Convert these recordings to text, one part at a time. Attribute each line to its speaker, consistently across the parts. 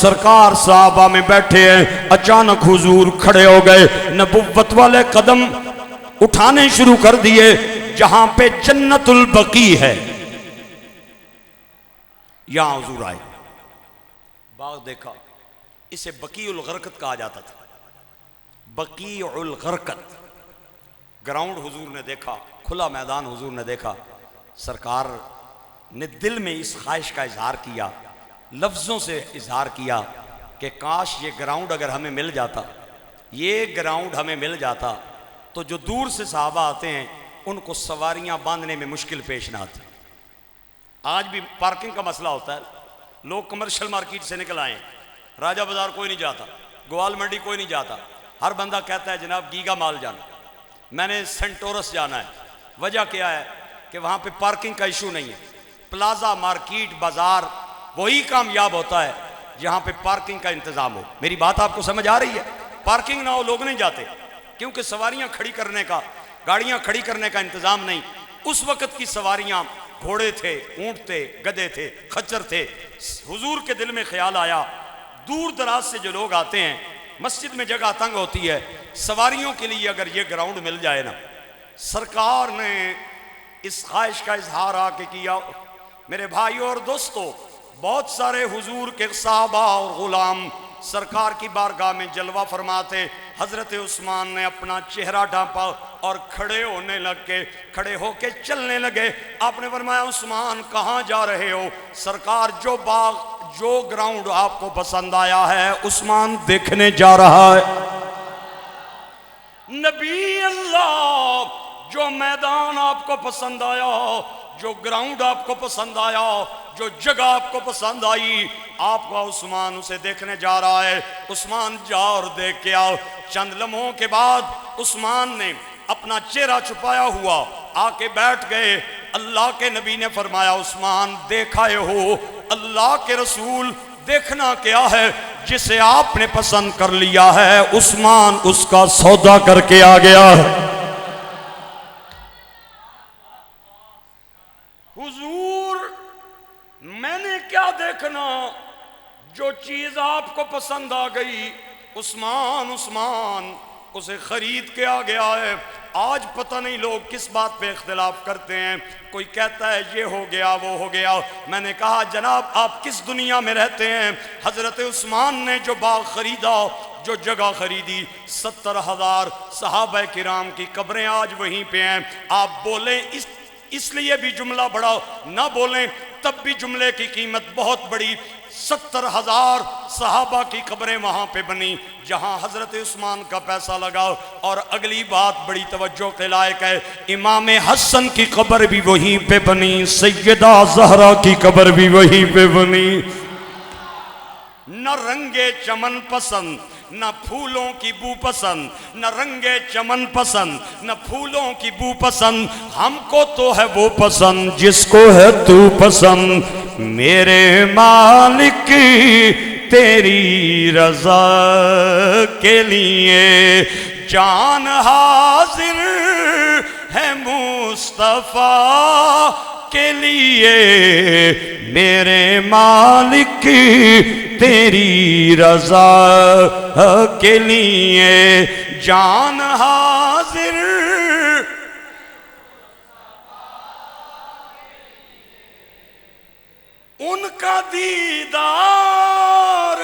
Speaker 1: سرکار صحابہ میں بیٹھے ہیں، اچانک حضور کھڑے ہو گئے، نبوت والے قدم اٹھانے شروع کر دیے۔ جہاں پہ جنت البقیع ہے یہاں حضور آئے، باغ دیکھا، اسے بقیع الغرقد کہا جاتا تھا، بقیع الغرقد۔ گراؤنڈ حضور نے دیکھا، کھلا میدان حضور نے دیکھا۔ سرکار نے دل میں اس خواہش کا اظہار کیا، لفظوں سے اظہار کیا کہ کاش یہ گراؤنڈ اگر ہمیں مل جاتا، یہ گراؤنڈ ہمیں مل جاتا تو جو دور سے صحابہ آتے ہیں ان کو سواریاں باندھنے میں مشکل پیش نہ آتی۔ آج بھی پارکنگ کا مسئلہ ہوتا ہے، لوگ کمرشل مارکیٹ سے نکل آئے، راجہ بازار کوئی نہیں جاتا، گوال منڈی کوئی نہیں جاتا، ہر بندہ کہتا ہے جناب گیگا مال جانا، میں نے سینٹورس جانا ہے۔ وجہ کیا ہے کہ وہاں پہ پارکنگ کا ایشو نہیں ہے۔ پلازا، مارکیٹ، بازار وہی کامیاب ہوتا ہے جہاں پہ پارکنگ کا انتظام ہو۔ میری بات آپ کو سمجھ آ رہی ہے؟ پارکنگ نہ ہو لوگ نہیں جاتے، کیونکہ سواریاں کھڑی کرنے کا، گاڑیاں کھڑی کرنے کا انتظام نہیں۔ اس وقت کی سواریاں گھوڑے تھے، اونٹ تھے، گدھے تھے، خچر تھے۔ حضور کے دل میں خیال آیا دور دراز سے جو لوگ آتے ہیں، مسجد میں جگہ تنگ ہوتی ہے، سواریوں کے لیے اگر یہ گراؤنڈ مل جائے نا۔ سرکار نے اس خواہش کا اظہار آ کے کیا۔ میرے بھائیوں اور دوستو، بہت سارے حضور کے صحابہ اور غلام سرکار کی بارگاہ میں جلوہ فرماتے۔ حضرت عثمان نے اپنا چہرہ ڈھانپا اور کھڑے ہونے لگے، کھڑے ہو کے چلنے لگے۔ آپ نے فرمایا عثمان کہاں جا رہے ہو؟ سرکار جو باغ، جو گراؤنڈ آپ کو پسند آیا ہے عثمان دیکھنے جا رہا ہے۔ نبی اللہ، جو میدان آپ کو پسند آیا، جو گراؤنڈ آپ کو پسند آیا، جو جگہ آپ کو پسند آئی، آپ کا عثمان اسے دیکھنے جا رہا ہے۔ عثمان جا اور دیکھ کے آؤ۔ چند لمحوں کے بعد عثمان نے اپنا چہرہ چھپایا ہوا آ کے بیٹھ گئے۔ اللہ کے نبی نے فرمایا عثمان دیکھائے ہو، اللہ کے رسول دیکھنا کیا ہے؟ جسے آپ نے پسند کر لیا ہے عثمان اس کا سودا کر کے آ گیا ہے۔ حضور میں نے کیا دیکھنا، جو چیز آپ کو پسند آ گئی عثمان اسے خرید کے آ گیا ہے۔ آج پتہ نہیں لوگ کس بات پہ اختلاف کرتے ہیں، کوئی کہتا ہے یہ ہو گیا وہ ہو گیا۔ میں نے کہا جناب آپ کس دنیا میں رہتے ہیں؟ حضرت عثمان نے جو باغ خریدا، جو جگہ خریدی، 70,000 صحابہ کرام کی قبریں آج وہیں پہ ہیں۔ آپ بولیں اس لیے بھی جملہ بڑا، نہ بولیں تب بھی جملے کی قیمت بہت بڑی۔ 70,000 صحابہ کی قبریں وہاں پہ بنی جہاں حضرت عثمان کا پیسہ لگا۔ اور اگلی بات بڑی توجہ کے لائق ہے، امام حسن کی قبر بھی وہیں پہ بنی، سیدہ زہرا کی قبر بھی وہیں پہ بنی۔ نہ رنگے چمن پسند، نہ پھولوں کی بو پسند، نہ رنگے چمن پسند، نہ پھولوں کی بو پسند، ہم کو تو ہے وہ پسند جس کو ہے تو پسند۔ میرے مالک تیری رضا کے لیے جان حاضر ہے مصطفیٰ کے لیے، میرے مالک تیری رضا کے لیے جان حاضر۔ ان کا دیدار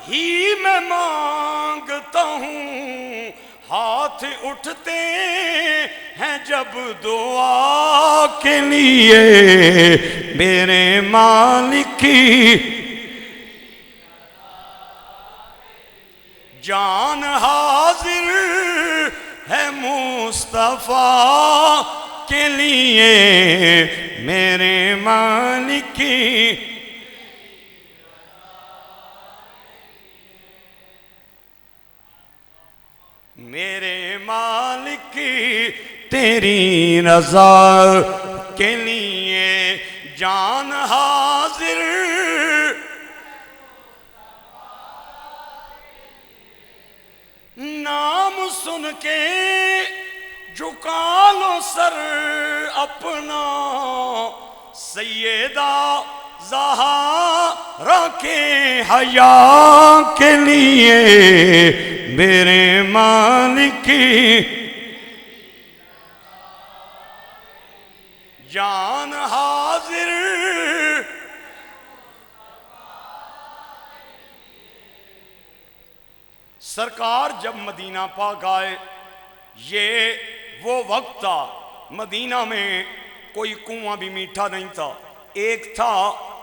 Speaker 1: ہی میں مانگتا ہوں، ہاتھ اٹھتے ہیں جب دعا کے لیے، میرے مالک جان حاضر ہے مصطفیٰ کے لیے، میرے مالک میرے مالک تیری رضا کے لیے جان حاضر۔ نام سن کے جھکا لو سر اپنا، سیدہ زہرا کے حیا کے لیے میرے مالک کی جان حاضر سرکار جب مدینہ پاک آئے یہ وہ وقت تھا مدینہ میں کوئی کنواں بھی میٹھا نہیں تھا ایک تھا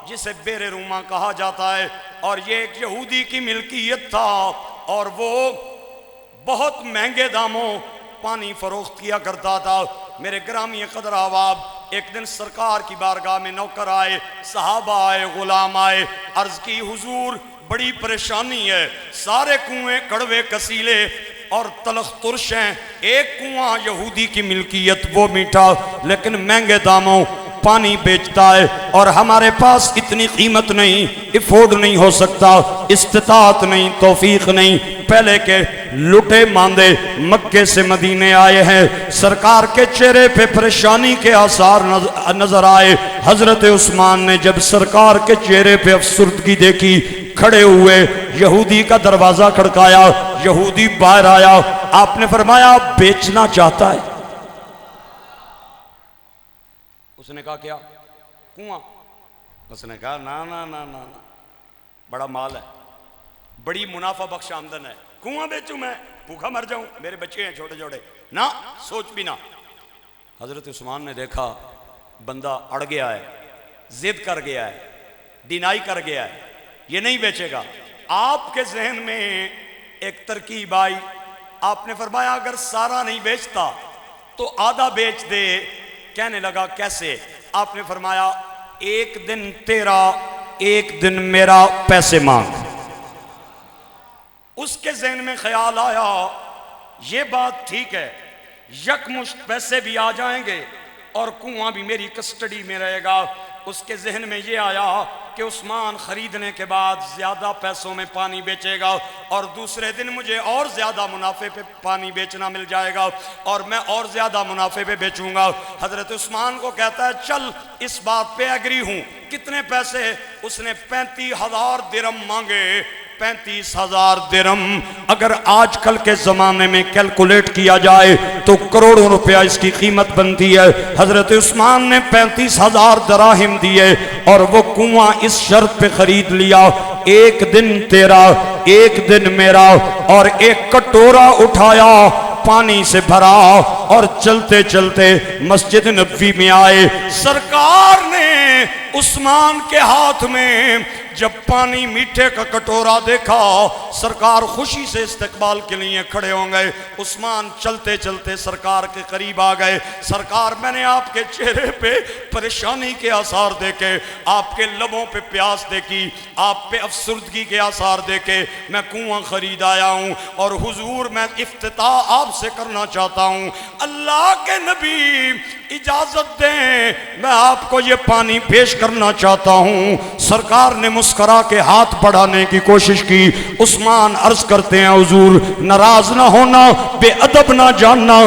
Speaker 1: جسے بیر روما کہا جاتا ہے اور یہ ایک یہودی کی ملکیت تھا اور وہ بہت مہنگے داموں پانی فروخت کیا کرتا تھا میرے گرامی قدر احباب ایک دن سرکار کی بارگاہ میں نوکر آئے صحابہ آئے غلام آئے عرض کی حضور بڑی پریشانی ہے سارے کنویں کڑوے کسیلے اور تلخ ترش ہیں ایک کنواں یہودی کی ملکیت وہ میٹھا لیکن مہنگے داموں پانی بیچتا ہے اور ہمارے پاس اتنی قیمت نہیں افورڈ نہیں ہو سکتا استطاعت نہیں توفیق نہیں پہلے کے لٹے ماندے مکے سے مدینے آئے ہیں سرکار کے چہرے پہ پریشانی کے آثار نظر آئے حضرت عثمان نے جب سرکار کے چہرے پہ افسردگی دیکھی کھڑے ہوئے یہودی کا دروازہ کھڑکایا یہودی باہر آیا آپ نے فرمایا بیچنا چاہتا ہے اس نے کہا کیا کنواں اس نے کہا نا نا نا نا بڑا مال ہے بڑی منافع بخش آمدن ہے کنواں بیچوں میں بھوکا مر جاؤں میرے بچے ہیں چھوٹے چھوٹے نہ سوچ بھی نہ حضرت عثمان نے دیکھا بندہ اڑ گیا ہے ضد کر گیا ہے ڈینائی کر گیا ہے یہ نہیں بیچے گا آپ کے ذہن میں ایک ترکیب آئی آپ نے فرمایا اگر سارا نہیں بیچتا تو آدھا بیچ دے کہنے لگا کیسے آپ نے فرمایا ایک دن تیرا ایک دن میرا پیسے مانگ اس کے ذہن میں خیال آیا یہ بات ٹھیک ہے یکمشت پیسے بھی آ جائیں گے اور کنواں بھی میری کسٹڈی میں رہے گا اس کے ذہن میں یہ آیا کہ عثمان خریدنے کے بعد زیادہ پیسوں میں پانی بیچے گا اور دوسرے دن مجھے اور زیادہ منافع پہ پانی بیچنا مل جائے گا اور میں اور زیادہ منافع پہ بیچوں گا حضرت عثمان کو کہتا ہے چل اس بات پہ ایگری ہوں کتنے پیسے اس نے 35,000 درہم مانگے 35,000 درہم اگر آج کل کے زمانے میں کیلکولیٹ کیا جائے تو کروڑوں روپیہ اس کی قیمت بنتی ہے حضرت عثمان نے 35,000 دراہم دیے اور وہ کنواں اس شرط پہ خرید لیا ایک دن تیرا ایک دن میرا اور ایک کٹورا اٹھایا پانی سے بھرا اور چلتے چلتے مسجد نبوی میں آئے سرکار نے عثمان کے ہاتھ میں جب پانی میٹھے کا کٹورا دیکھا سرکار خوشی سے استقبال کے لیے کھڑے ہوں گئے عثمان چلتے چلتے سرکار کے قریب آ گئے سرکار میں نے آپ کے چہرے پہ پریشانی کے آثار دیکھے آپ کے لبوں پہ پیاس دیکھی آپ پہ افسردگی کے آثار دیکھے میں کنواں خرید آیا ہوں اور حضور میں افتتاح آپ سے کرنا چاہتا ہوں اللہ کے نبی اجازت دیں میں آپ کو یہ پانی پیش کرنا چاہتا ہوں سرکار نے مسکرا کے ہاتھ بڑھانے کی کوشش کی عثمان عرض کرتے ہیں حضور ناراض نہ ہونا بے ادب نہ جاننا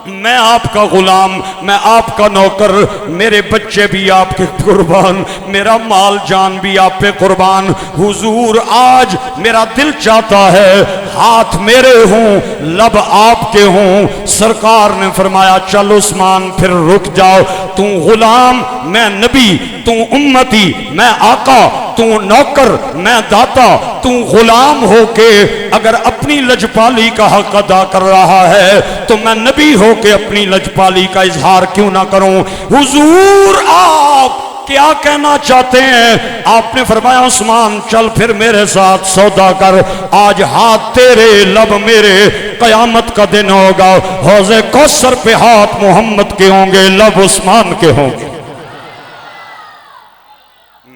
Speaker 1: میں آپ کا غلام میں آپ کا نوکر میرے بچے بھی آپ کے قربان میرا مال جان بھی آپ پہ قربان حضور آج میرا دل چاہتا ہے ہاتھ میرے ہوں لب آپ کے ہوں سرکار نے فرمایا چل عثمان پھر رک جاؤ تو غلام میں نبی تو امتی میں آقا تو نوکر میں داتا تو غلام ہو کے اگر اپنی لجپالی کا حق ادا کر رہا ہے تو میں نبی ہو کے اپنی لجپالی کا اظہار کیوں نہ کروں حضور آپ کیا کہنا چاہتے ہیں آپ نے فرمایا عثمان چل پھر میرے ساتھ سودا کر آج ہاتھ تیرے لب میرے قیامت کا دن ہوگا حوض کوثر پہ ہاتھ محمد کے ہوں گے لب عثمان کے ہوں گے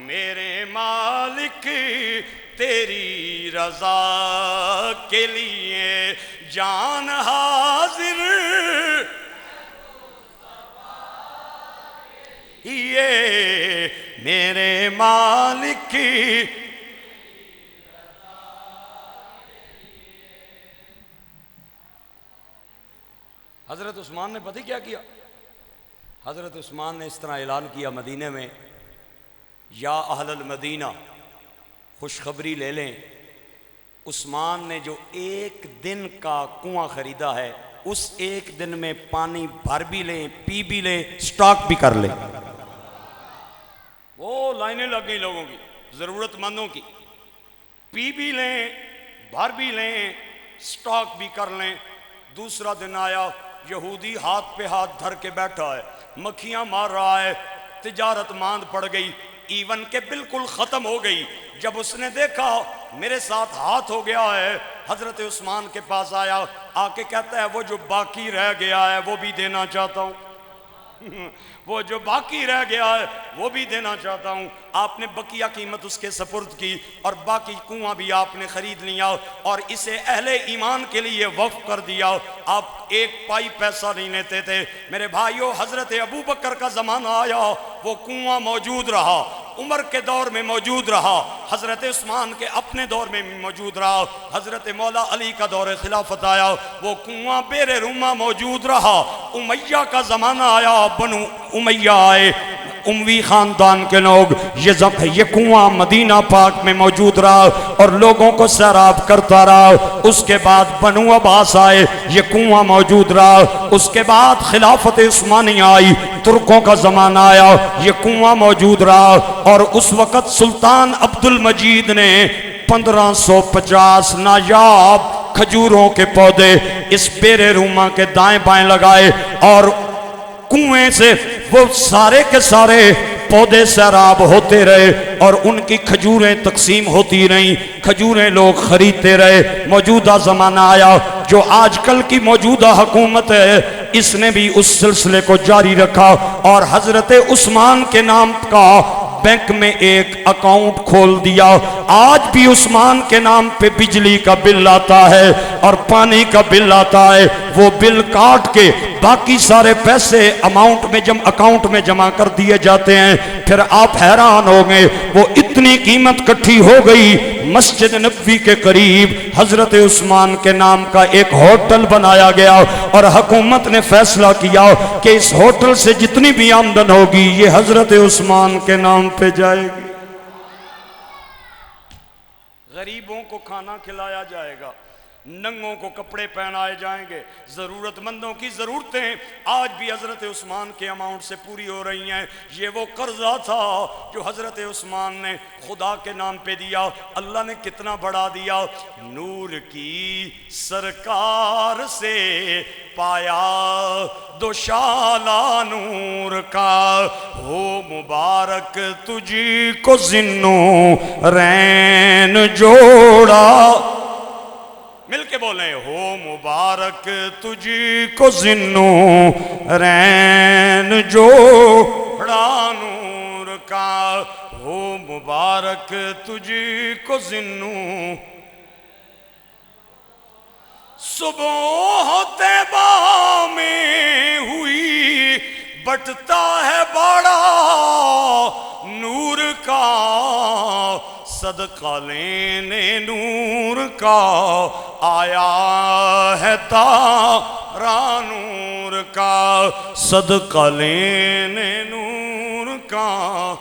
Speaker 2: میرے مالک تیری رضا کے لیے جان حاضر یہ میرے مالک
Speaker 1: حضرت عثمان نے پتہ کیا کیا حضرت عثمان نے اس طرح اعلان کیا مدینے میں یا اہل المدینہ خوشخبری لے لیں، عثمان نے جو ایک دن کا کنواں خریدا ہے اس ایک دن میں پانی بھر بھی لیں، پی بھی لیں، سٹاک بھی کر لیں۔
Speaker 2: وہ لائنیں لگ گئی لوگوں کی، ضرورت مندوں کی، پی بھی لیں، بھر بھی لیں، سٹاک بھی کر لیں۔ دوسرا دن آیا، یہودی ہاتھ پہ ہاتھ دھر کے بیٹھا ہے، مکھیاں مار رہا ہے، تجارت ماند پڑ گئی، ایون کہ بالکل ختم ہو گئی۔ جب اس نے دیکھا میرے ساتھ ہاتھ ہو گیا ہے، حضرت عثمان کے پاس آیا، آ کے کہتا ہے وہ جو باقی رہ گیا ہے وہ بھی دینا چاہتا ہوں وہ جو باقی رہ گیا ہے وہ بھی دینا چاہتا ہوں۔ آپ نے بقیہ قیمت اس کے سپرد کی اور باقی کنواں بھی آپ نے خرید لیا اور اسے اہل ایمان کے لیے وقف کر دیا۔ آپ ایک پائی پیسہ نہیں لیتے تھے میرے بھائیو۔ حضرت ابو بکر کا زمانہ آیا، وہ کنواں موجود رہا، عمر کے دور میں موجود رہا، حضرت عثمان کے اپنے دور میں موجود رہا، حضرت مولا علی کا دور خلافت آیا، وہ کنواں بیر رومہ موجود رہا۔ امیہ کا زمانہ آیا، بنو امیہ آئے، اموی خاندان کے لوگ، یہ کنواں مدینہ پاک میں موجود رہا اور لوگوں کو سیراب کرتا رہا۔ اس کے بعد بنو عباس آئے، یہ کنواں موجود رہا۔ اس کے بعد خلافت عثمانیہ آئی، ترکوں کا زمانہ آیا، یہ کنواں موجود رہا۔ اور اس وقت سلطان عبد المجید نے 1550 نایاب کھجوروں کے پودے اس بیر رومہ کے دائیں بائیں لگائے اور کنویں سے وہ سارے کے سارے پودے سیراب ہوتے رہے اور ان کی کھجوریں تقسیم ہوتی رہیں، کھجوریں لوگ خریدتے رہے۔ موجودہ زمانہ آیا، جو آج کل کی موجودہ حکومت ہے اس نے بھی اس سلسلے کو جاری رکھا اور حضرت عثمان کے نام کا بینک میں ایک اکاؤنٹ کھول دیا۔ آج بھی عثمان کے نام پہ بجلی کا بل آتا ہے اور پانی کا بل آتا ہے، وہ بل کاٹ کے باقی سارے پیسے اکاؤنٹ میں جمع کر دیے جاتے ہیں۔ پھر آپ حیران ہو گئے، وہ اتنی قیمت کٹھی ہو گئی، مسجد نبوی کے قریب حضرت عثمان کے نام کا ایک ہوٹل بنایا گیا اور حکومت نے فیصلہ کیا کہ اس ہوٹل سے جتنی بھی آمدن ہوگی یہ حضرت عثمان کے نام پہ جائے گی۔ غریبوں کو کھانا کھلایا جائے گا، ننگوں کو کپڑے پہنائے جائیں گے، ضرورت مندوں کی ضرورتیں آج بھی حضرت عثمان کے اماؤنٹ سے پوری ہو رہی ہیں۔ یہ وہ قرضہ تھا جو حضرت عثمان نے خدا کے نام پہ دیا، اللہ نے کتنا بڑا دیا۔ نور کی سرکار سے پایا دوشالہ نور کا، ہو مبارک تجھی کو ذنو رین جوڑا۔ مل کے بولیں، ہو مبارک تجھی کو ذنو رین جوڑا نور کا، ہو مبارک تجھی کو ذنو۔ صبح طیبہ میں ہوئی بٹتا ہے بڑا نور کا، صدقہ لینے نور کا آیا ہے تارا نور کا، صدقہ لینے نور کا